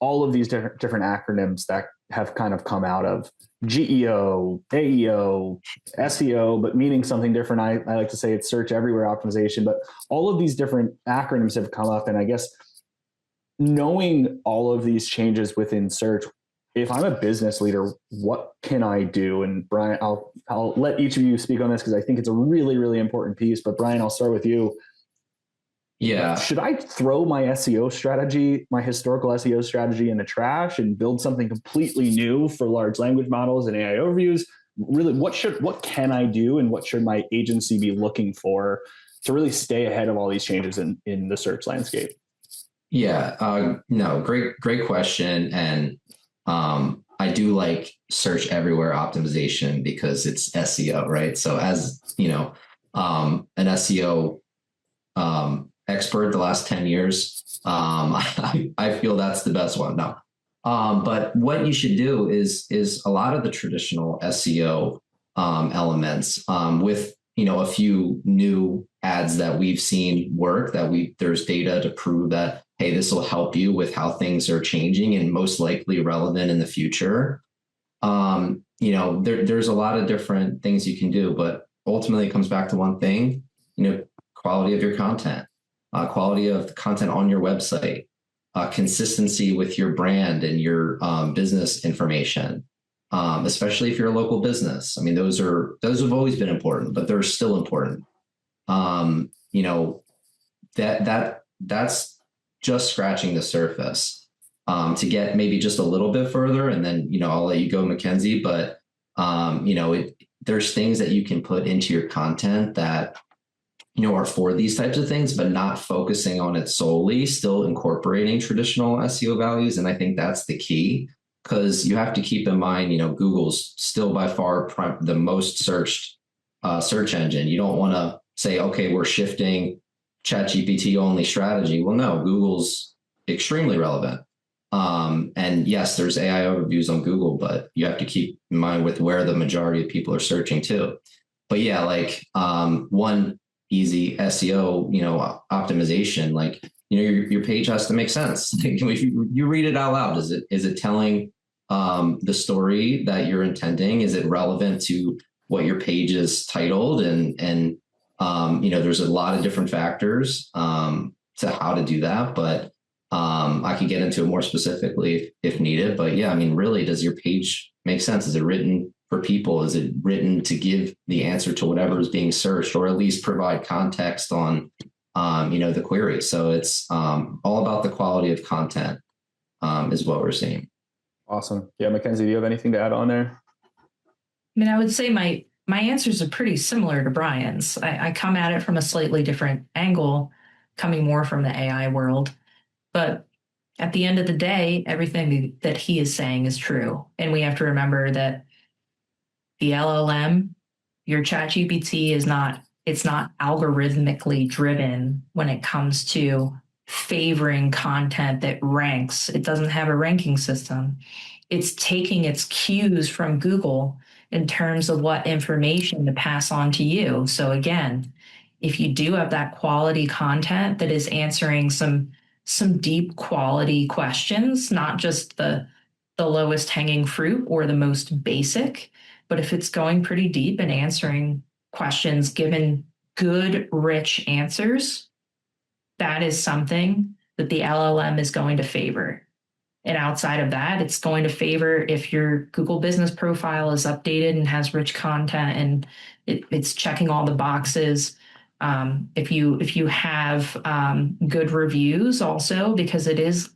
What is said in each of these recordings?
all of these different acronyms that have kind of come out of GEO, AEO, SEO, but meaning something different. I like to say it's search everywhere optimization, but all of these different acronyms have come up. And I guess knowing all of these changes within search, if I'm a business leader, what can I do? And Brian, I'll let each of you speak on this because I think it's a really, really important piece. But Brian, I'll start with you. Yeah. Should I throw my SEO strategy, my historical SEO strategy in the trash and build something completely new for large language models and AI overviews? Really, what can I do and what should my agency be looking for to really stay ahead of all these changes in the search landscape? Yeah, no, great question. And I do like search everywhere optimization because it's SEO, right? So as you know, an SEO expert the last 10 years, I feel that's the best one. No. But what you should do is a lot of the traditional SEO elements with a few new ads that we've seen work, there's data to prove that, hey, this will help you with how things are changing and most likely relevant in the future. There's a lot of different things you can do, but ultimately it comes back to one thing, quality of your content, quality of the content on your website, consistency with your brand and your business information, especially if you're a local business. I mean, those have always been important, but they're still important. That's just scratching the surface. To get maybe just a little bit further, and then I'll let you go, Mackenzie. But there's things that you can put into your content that are for these types of things, but not focusing on it solely, still incorporating traditional SEO values. And I think that's the key, because you have to keep in mind, Google's still by far the most searched search engine. You don't want to say, okay, we're shifting ChatGPT only strategy. Well, no, Google's extremely relevant. And yes, there's AI overviews on Google, but you have to keep in mind with where the majority of people are searching too. But yeah, one easy SEO, optimization, your page has to make sense. If you read it out loud, is it telling the story that you're intending? Is it relevant to what your page is titled? And there's a lot of different factors to how to do that, but I could get into it more specifically if needed. But yeah, I mean, really, does your page make sense? Is it written for people? Is it written to give the answer to whatever is being searched, or at least provide context on, the query? So it's all about the quality of content is what we're seeing. Awesome. Yeah, Mackenzie, do you have anything to add on there? I mean, I would say my answers are pretty similar to Brian's. I come at it from a slightly different angle, coming more from the AI world. But at the end of the day, everything that he is saying is true. And we have to remember that the LLM, your ChatGPT it's not algorithmically driven when it comes to favoring content that ranks. It doesn't have a ranking system. It's taking its cues from Google in terms of what information to pass on to you. So again, if you do have that quality content that is answering some deep quality questions, not just the lowest hanging fruit or the most basic, but if it's going pretty deep and answering questions, given good, rich answers, that is something that the LLM is going to favor. And outside of that, it's going to favor if your Google business profile is updated and has rich content and it's checking all the boxes. If you have good reviews also, because it is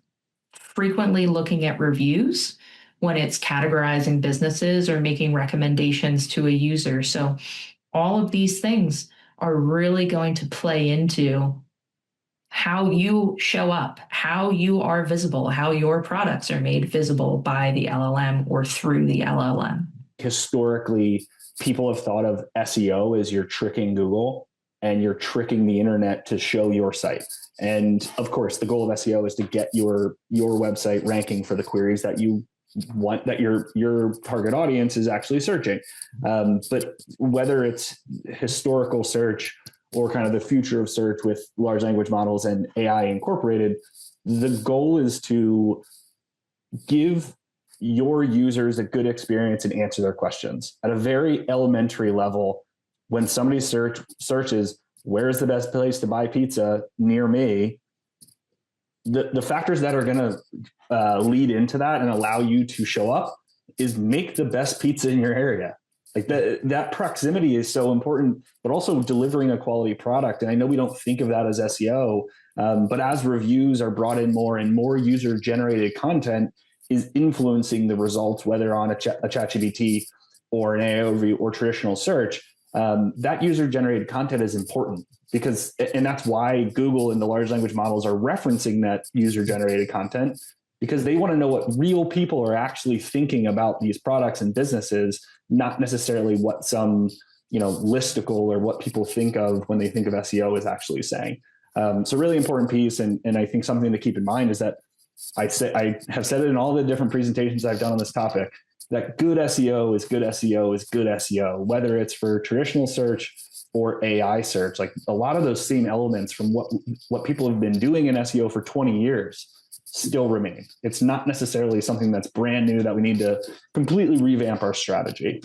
frequently looking at reviews when it's categorizing businesses or making recommendations to a user. So all of these things are really going to play into how you show up, how you are visible, how your products are made visible by the LLM or through the LLM. Historically, people have thought of SEO as you're tricking Google and you're tricking the internet to show your site. And of course, the goal of SEO is to get your website ranking for the queries that you want, that your target audience is actually searching. But whether it's historical search or kind of the future of search with large language models and AI incorporated, the goal is to give your users a good experience and answer their questions at a very elementary level. When somebody searches, where's the best place to buy pizza near me? The factors that are going to lead into that and allow you to show up is make the best pizza in your area. Like that proximity is so important, but also delivering a quality product. And I know we don't think of that as SEO, but as reviews are brought in more and more user generated content is influencing the results, whether on a ChatGPT or an AI overview or traditional search, that user generated content is important because, and that's why Google and the large language models are referencing that user generated content, because they want to know what real people are actually thinking about these products and businesses, not necessarily what some, listicle or what people think of when they think of SEO is actually saying. So really important piece. And I think something to keep in mind is that I have said it in all the different presentations I've done on this topic, that good SEO is good SEO is good SEO, whether it's for traditional search or AI search. Like a lot of those same elements from what people have been doing in SEO for 20 years still remain. It's not necessarily something that's brand new that we need to completely revamp our strategy.